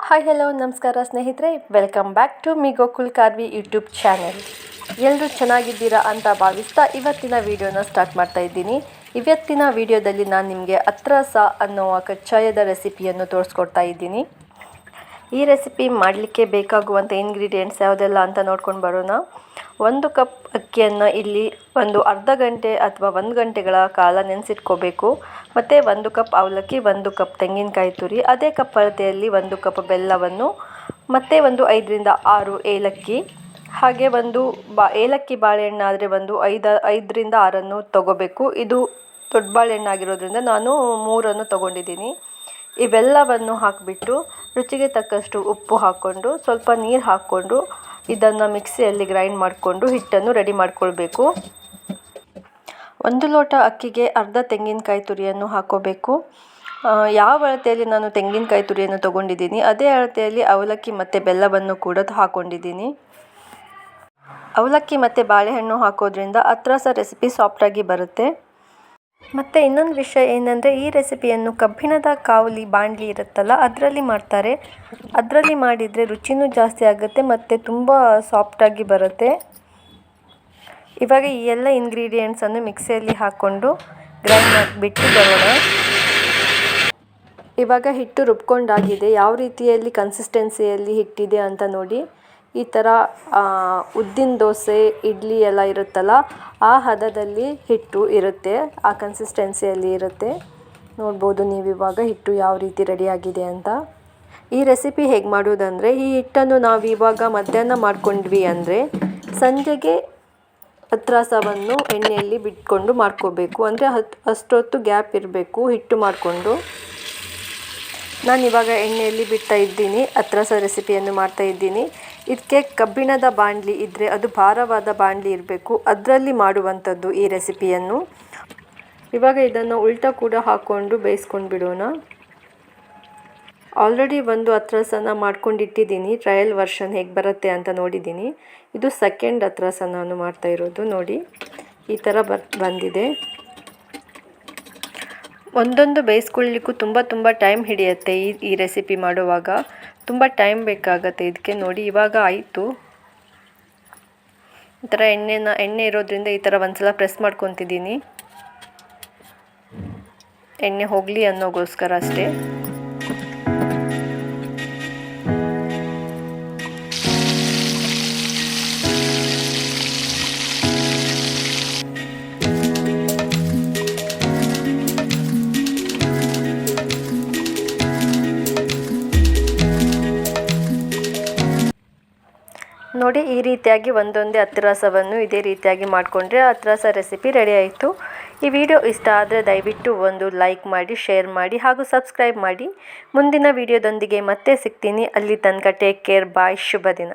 Hi hello ನಮಸ್ಕಾರ ಸ್ನೇಹಿತರೆ, welcome back to me Gokul Karvi YouTube channel. ಎಲ್ಲರೂ ಚೆನ್ನಾಗಿದ್ದೀರಾ ಅಂತ ಭಾವಿಸ್ತಾ ಇವತ್ತಿನ ವಿಡಿಯೋನ ಸ್ಟಾರ್ಟ್ ಮಾಡ್ತಾ ಇದ್ದೀನಿ. ಇವತ್ತಿನ ವಿಡಿಯೋದಲ್ಲಿ ನಾನು ನಿಮಗೆ ಅತ್ರಸ ಅನ್ನುವ ಕಜ್ಜಾಯದ ರೆಸಿಪಿಯನ್ನು ತೋರಿಸ್ಕೊಡ್ತಾ ಇದ್ದೀನಿ. ಈ ರೆಸಿಪಿ ಮಾಡಲಿಕ್ಕೆ ಬೇಕಾಗುವಂಥ ಇಂಗ್ರೀಡಿಯೆಂಟ್ಸ್ ಯಾವುದೆಲ್ಲ ಅಂತ ನೋಡ್ಕೊಂಡು ಬರೋಣ. 1 ಕಪ್ ಅಕ್ಕಿಯನ್ನು ಇಲ್ಲಿ ಒಂದು ಅರ್ಧ ಗಂಟೆ ಅಥವಾ 1 ಗಂಟೆಗಳ ಕಾಲ ನೆನೆಸಿಟ್ಕೋಬೇಕು. ಮತ್ತು 1 ಕಪ್ ಅವಲಕ್ಕಿ, 1 ಕಪ್ ತೆಂಗಿನಕಾಯಿ ತುರಿ, ಅದೇ ಕಪ್ ಅಳತೆಯಲ್ಲಿ 1 ಕಪ್ ಬೆಲ್ಲವನ್ನು, ಮತ್ತು ಒಂದು 5 ರಿಂದ 6 ಏಲಕ್ಕಿ, ಹಾಗೆ ಒಂದು ಏಲಕ್ಕಿ ಬಾಳೆಹಣ್ಣು ಆದರೆ ಒಂದು 5 ರಿಂದ 6 ತೊಗೋಬೇಕು. ಇದು ದೊಡ್ಡ ಬಾಳೆಹಣ್ಣು ಆಗಿರೋದ್ರಿಂದ ನಾನು 3 ತೊಗೊಂಡಿದ್ದೀನಿ. ಇವೆಲ್ಲವನ್ನು ಹಾಕಿಬಿಟ್ಟು ರುಚಿಗೆ ತಕ್ಕಷ್ಟು ಉಪ್ಪು ಹಾಕ್ಕೊಂಡು ಸ್ವಲ್ಪ ನೀರು ಹಾಕ್ಕೊಂಡು ಇದನ್ನು ಮಿಕ್ಸಿಯಲ್ಲಿ ಗ್ರೈಂಡ್ ಮಾಡಿಕೊಂಡು ಹಿಟ್ಟನ್ನು ರೆಡಿ ಮಾಡಿಕೊಳ್ಬೇಕು. 1 ಲೋಟ ಅಕ್ಕಿಗೆ ಅರ್ಧ ತೆಂಗಿನಕಾಯಿ ತುರಿಯನ್ನು ಹಾಕ್ಕೋಬೇಕು. ಯಾವ ಅಳತೆಯಲ್ಲಿ ನಾನು ತೆಂಗಿನಕಾಯಿ ತುರಿಯನ್ನು ತೊಗೊಂಡಿದ್ದೀನಿ ಅದೇ ಅಳತೆಯಲ್ಲಿ ಅವಲಕ್ಕಿ ಮತ್ತು ಬೆಲ್ಲವನ್ನು ಕೂಡ ಹಾಕ್ಕೊಂಡಿದ್ದೀನಿ. ಅವಲಕ್ಕಿ ಮತ್ತು ಬಾಳೆಹಣ್ಣು ಹಾಕೋದ್ರಿಂದ ಅತ್ರಸ ರೆಸಿಪಿ ಸಾಫ್ಟಾಗಿ ಬರುತ್ತೆ. ಮತ್ತು ಇನ್ನೊಂದು ವಿಷಯ ಏನಂದರೆ, ಈ ರೆಸಿಪಿಯನ್ನು ಕಬ್ಬಿಣದ ಕಾವಲಿ ಬಾಣಲಿ ಇರುತ್ತಲ್ಲ ಅದರಲ್ಲಿ ಮಾಡ್ತಾರೆ. ಅದರಲ್ಲಿ ಮಾಡಿದರೆ ರುಚಿನೂ ಜಾಸ್ತಿ ಆಗುತ್ತೆ ಮತ್ತು ತುಂಬ ಸಾಫ್ಟಾಗಿ ಬರುತ್ತೆ. ಇವಾಗ ಈ ಎಲ್ಲ ಇಂಗ್ರೀಡಿಯೆಂಟ್ಸನ್ನು ಮಿಕ್ಸಿಯಲ್ಲಿ ಹಾಕ್ಕೊಂಡು ಗ್ರೈಂಡ್ ಮಾಡಿಬಿಟ್ಟು ಬರೋಣ. ಇವಾಗ ಹಿಟ್ಟು ರುಬ್ಕೊಂಡಾಗಿದೆ. ಯಾವ ರೀತಿಯಲ್ಲಿ ಕನ್ಸಿಸ್ಟೆನ್ಸಿಯಲ್ಲಿ ಹಿಟ್ಟಿದೆ ಅಂತ ನೋಡಿ. ಈ ಥರ ಉದ್ದಿನ ದೋಸೆ, ಇಡ್ಲಿ ಎಲ್ಲ ಇರುತ್ತಲ್ಲ ಆ ಹದದಲ್ಲಿ ಹಿಟ್ಟು ಇರುತ್ತೆ, ಆ ಕನ್ಸಿಸ್ಟೆನ್ಸಿಯಲ್ಲಿ ಇರುತ್ತೆ. ನೋಡ್ಬೋದು ನೀವು ಇವಾಗ ಹಿಟ್ಟು ಯಾವ ರೀತಿ ರೆಡಿಯಾಗಿದೆ ಅಂತ. ಈ ರೆಸಿಪಿ ಹೇಗೆ ಮಾಡೋದಂದರೆ, ಈ ಹಿಟ್ಟನ್ನು ನಾವು ಇವಾಗ ಮಧ್ಯಾಹ್ನ ಮಾಡ್ಕೊಂಡ್ವಿ ಅಂದರೆ ಸಂಜೆಗೆ ಅತ್ರಸವನ್ನು ಎಣ್ಣೆಯಲ್ಲಿ ಬಿಟ್ಕೊಂಡು ಮಾಡ್ಕೋಬೇಕು. ಅಂದರೆ ಅಷ್ಟೊತ್ತು ಗ್ಯಾಪ್ ಇರಬೇಕು ಹಿಟ್ಟು ಮಾಡಿಕೊಂಡು. ನಾನಿವಾಗ ಎಣ್ಣೆಯಲ್ಲಿ ಬಿಡ್ತಾ ಇದ್ದೀನಿ, ಅತ್ರಸ ರೆಸಿಪಿಯನ್ನು ಮಾಡ್ತಾ ಇದ್ದೀನಿ. ಇದಕ್ಕೆ ಕಬ್ಬಿಣದ ಬಾಣಲಿ ಇದ್ದರೆ ಅದು ಭಾರವಾದ ಬಾಣಲಿ ಇರಬೇಕು, ಅದರಲ್ಲಿ ಮಾಡುವಂಥದ್ದು ಈ ರೆಸಿಪಿಯನ್ನು. ಇವಾಗ ಇದನ್ನು ಉಲ್ಟಾ ಕೂಡ ಹಾಕ್ಕೊಂಡು ಬೇಯಿಸ್ಕೊಂಡು ಬಿಡೋಣ. ಆಲ್ರೆಡಿ ಒಂದು ಅತ್ರಸನ ಮಾಡ್ಕೊಂಡಿಟ್ಟಿದ್ದೀನಿ, ಟ್ರಯಲ್ ವರ್ಷನ್ ಹೇಗೆ ಬರುತ್ತೆ ಅಂತ ನೋಡಿದ್ದೀನಿ. ಇದು ಸೆಕೆಂಡ್ ಅತ್ರಸ ನಾನು ಮಾಡ್ತಾ ಇರೋದು. ನೋಡಿ ಈ ಥರ ಬಂದಿದೆ. ಒಂದೊಂದು ಬೇಯಿಸ್ಕೊಳ್ಳಿಕ್ಕೂ ತುಂಬ ಟೈಮ್ ಹಿಡಿಯುತ್ತೆ. ಈ ರೆಸಿಪಿ ಮಾಡುವಾಗ ತುಂಬ ಟೈಮ್ ಬೇಕಾಗತ್ತೆ ಇದಕ್ಕೆ. ನೋಡಿ ಇವಾಗ ಆಯಿತು. ಈ ಥರ ಎಣ್ಣೆ ಇರೋದ್ರಿಂದ ಈ ಥರ ಒಂದ್ಸಲ ಪ್ರೆಸ್ ಮಾಡ್ಕೊತಿದ್ದೀನಿ, ಎಣ್ಣೆ ಹೋಗಲಿ ಅನ್ನೋಗೋಸ್ಕರ ಅಷ್ಟೇ. ನೋಡಿ ಈ ರೀತಿಯಾಗಿ ಒಂದೊಂದೇ ಅತ್ರಸವನ್ನು ಇದೇ ರೀತಿಯಾಗಿ ಮಾಡಿಕೊಂಡ್ರೆ ಅತ್ರಸ ರೆಸಿಪಿ ರೆಡಿ ಆಯಿತು. ಈ ವಿಡಿಯೋ ಇಷ್ಟ ಆದರೆ ದಯವಿಟ್ಟು ಒಂದು ಲೈಕ್ ಮಾಡಿ, ಶೇರ್ ಮಾಡಿ ಹಾಗೂ ಸಬ್ಸ್ಕ್ರೈಬ್ ಮಾಡಿ. ಮುಂದಿನ ವಿಡಿಯೋದೊಂದಿಗೆ ಮತ್ತೆ ಸಿಗ್ತೀನಿ. ಅಲ್ಲಿ ತನಕ ಟೇಕ್ ಕೇರ್, ಬಾಯ್, ಶುಭ ದಿನ.